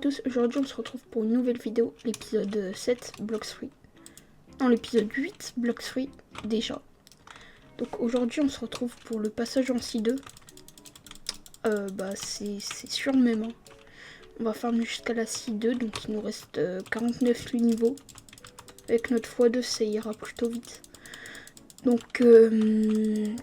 tous, aujourd'hui on se retrouve pour une nouvelle vidéo, l'épisode 7, Block 3. Non, l'épisode 8, Block 3, déjà. Donc aujourd'hui on se retrouve pour le passage en C2. C'est sûr même. Hein. On va farmer jusqu'à la C2, donc il nous reste 49 niveaux. Avec notre x2 ça ira plutôt vite. Donc une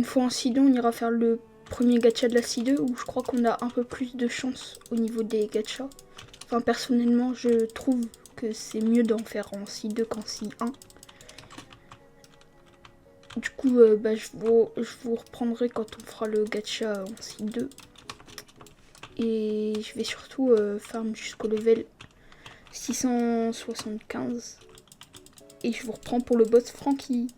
fois en C2 on ira faire le premier gacha de la C2 où je crois qu'on a un peu plus de chance au niveau des gachas. Enfin personnellement je trouve que c'est mieux d'en faire en C2 qu'en C1. Du coup je vous reprendrai quand on fera le gacha en C2. Et je vais surtout farm jusqu'au level 675. Et je vous reprends pour le boss Franky.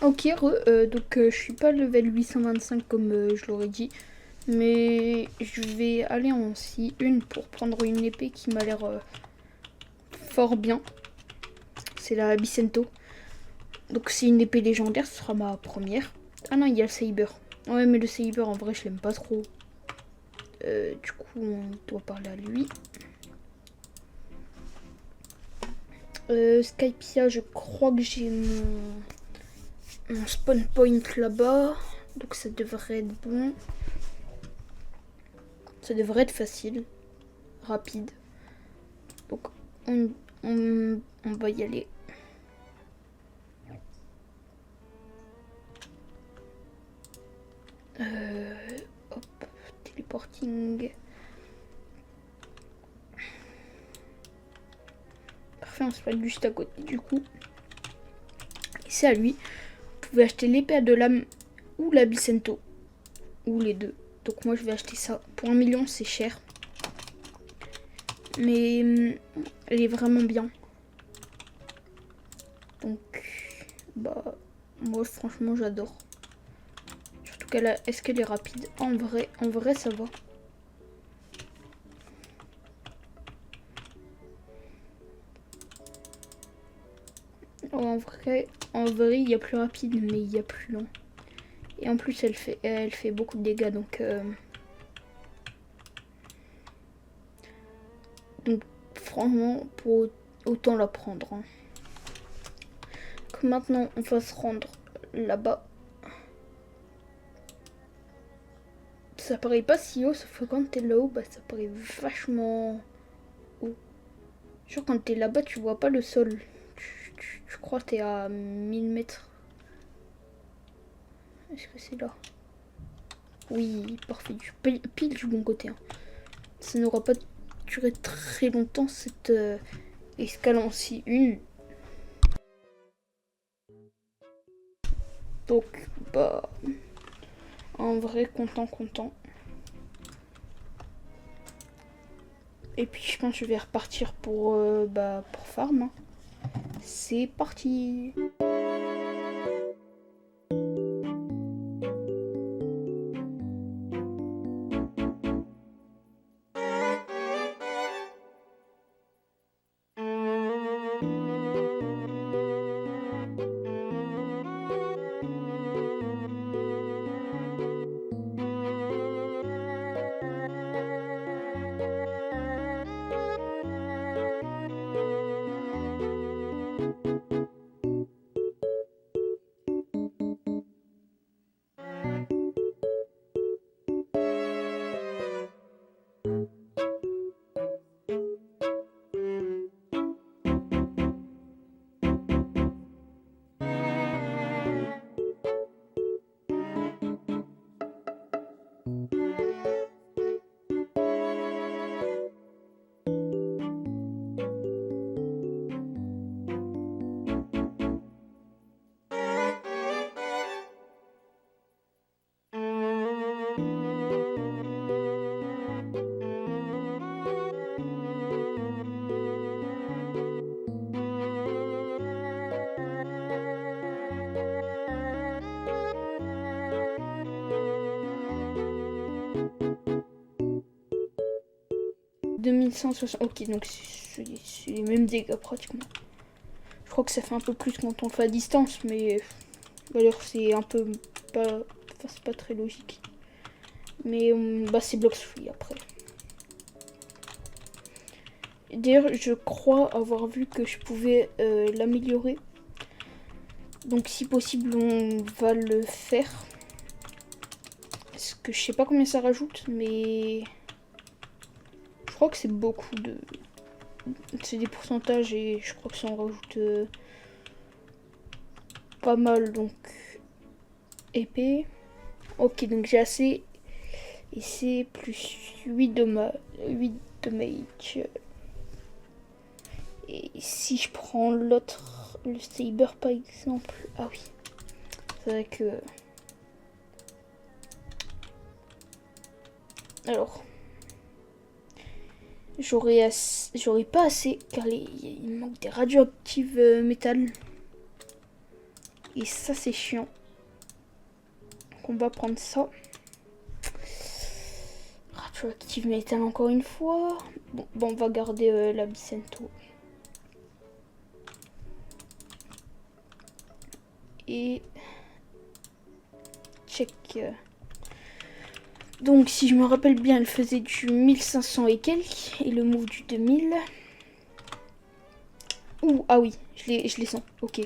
Ok, je suis pas level 825 comme je l'aurais dit, mais je vais aller en C1 pour prendre une épée qui m'a l'air fort bien. C'est la Bicento. Donc c'est une épée légendaire, ce sera ma première. Ah non, il y a le Saber. Ouais, mais le Saber en vrai je l'aime pas trop. Du coup on doit parler à lui. Skypia, je crois que j'ai mon spawn point là-bas. Donc ça devrait être bon. Ça devrait être facile. Rapide. Donc on va y aller. Hop, téléporting. Parfait, on se passe juste à côté du coup. Et c'est à lui. Vous pouvez acheter l'épée de l'âme ou la Bicento. Ou les deux. Donc moi je vais acheter ça. Pour 1 million c'est cher. Mais elle est vraiment bien. Donc moi franchement j'adore. Surtout est-ce qu'elle est rapide? En vrai ça va. En vrai il y a plus rapide mais il y a plus lent. Et en plus elle fait beaucoup de dégâts donc franchement, pour autant la prendre. Hein. Donc maintenant, on va se rendre là-bas. Ça paraît pas si haut, sauf que quand t'es là-haut, bah ça paraît vachement haut. Genre quand t'es là-bas, tu vois pas le sol. Je crois que t'es à 1000 mètres. Est-ce que c'est là? Oui, parfait. Pile du bon côté. Hein. Ça n'aura pas duré très longtemps cette escale en si une. Donc, bah, en vrai, content. Et puis, je pense que je vais repartir pour farm. Hein. C'est parti. « 2160, ok, donc c'est les mêmes dégâts pratiquement. Je crois que ça fait un peu plus quand on le fait à distance, mais d'ailleurs c'est un peu pas, enfin, c'est pas très logique. Mais bah c'est block free après. D'ailleurs je crois avoir vu que je pouvais l'améliorer. Donc si possible on va le faire. Parce que je sais pas combien ça rajoute, mais je crois que c'est beaucoup de... C'est des pourcentages et je crois que ça en rajoute pas mal. Donc épée. Ok, donc j'ai assez. Et c'est plus 8 dommages. Et si je prends l'autre, le Saber par exemple. Ah oui. C'est vrai que... Alors. J'aurais pas assez car il manque des radioactives métal. Et ça c'est chiant. Donc on va prendre ça. Radioactive métal encore une fois. Bon, on va garder la Bicento. Et check. Donc si je me rappelle bien, elle faisait du 1500 et quelques. Et le move du 2000. Ouh, ah oui, je les sens. Ok.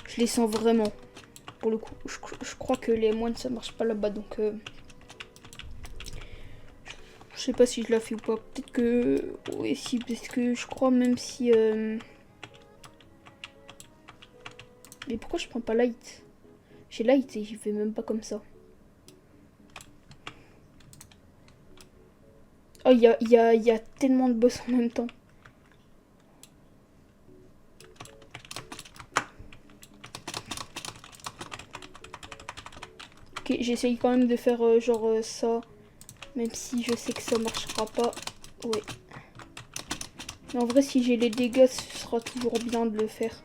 Je les sens vraiment. Pour le coup, je crois que les moines ça marche pas là-bas. Donc je sais pas si je la fais ou pas. Peut-être que... Oui, si, parce que je crois même si... Mais pourquoi je prends pas light? J'ai light et j'y fais même pas comme ça. Oh, il y a tellement de boss en même temps. Ok, j'essaye quand même de faire genre ça. Même si je sais que ça marchera pas. Ouais. Mais en vrai, si j'ai les dégâts, ce sera toujours bien de le faire.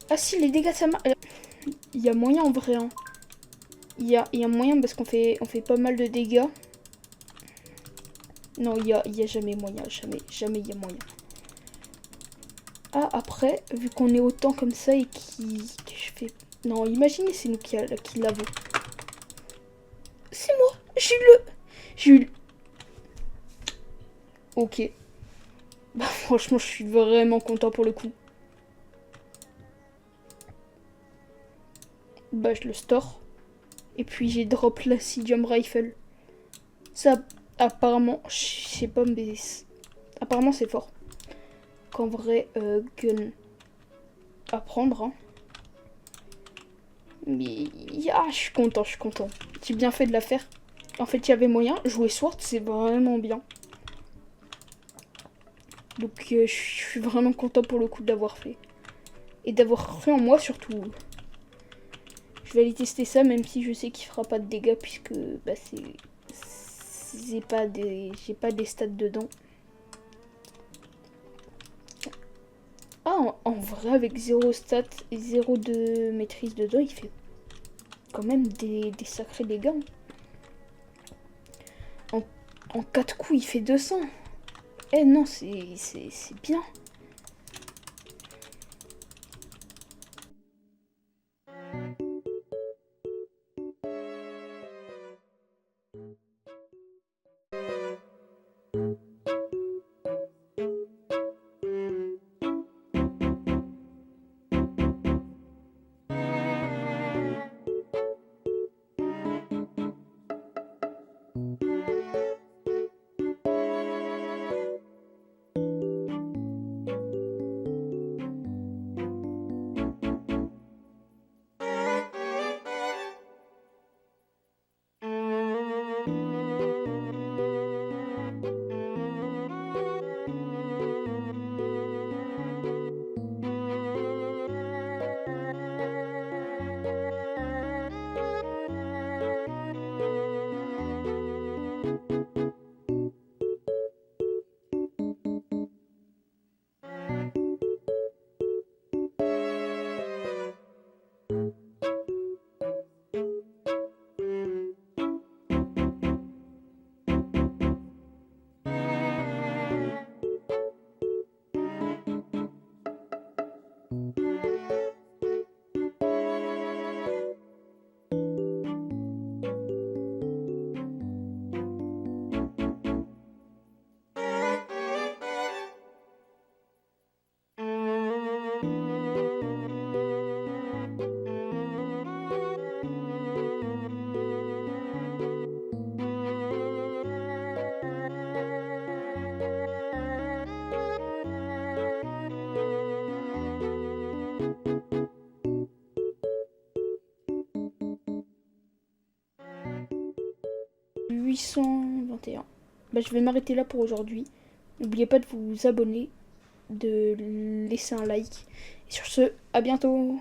Ah si, les dégâts, ça marche. Il y a moyen en vrai. Hein. Il y a moyen parce qu'on fait pas mal de dégâts. Non, il y a jamais moyen. Jamais il y a moyen. Ah, après, vu qu'on est autant comme ça et que je fais... Non, imaginez, c'est nous qui l'avons. C'est moi. J'ai eu... Ok. Bah franchement, je suis vraiment content pour le coup. Bah je le store. Et puis j'ai drop l'Acidium Rifle. Ça, apparemment, je sais pas, mais apparemment c'est fort. Qu'en vrai, gun à prendre. Hein. Mais je suis content, je suis content. J'ai bien fait de la faire. En fait, il y avait moyen. Jouer Sword, c'est vraiment bien. Donc, je suis vraiment content pour le coup de l'avoir fait. Et d'avoir cru en moi surtout. Je vais aller tester ça, même si je sais qu'il fera pas de dégâts, puisque bah, j'ai pas des stats dedans. Ah, en vrai, avec 0 stats et 0 de maîtrise dedans, il fait quand même des sacrés dégâts. En 4 coups, il fait 200. Eh non, c'est bien. « 821. Bah, je vais m'arrêter là pour aujourd'hui. N'oubliez pas de vous abonner, de laisser un like. Et sur ce, à bientôt.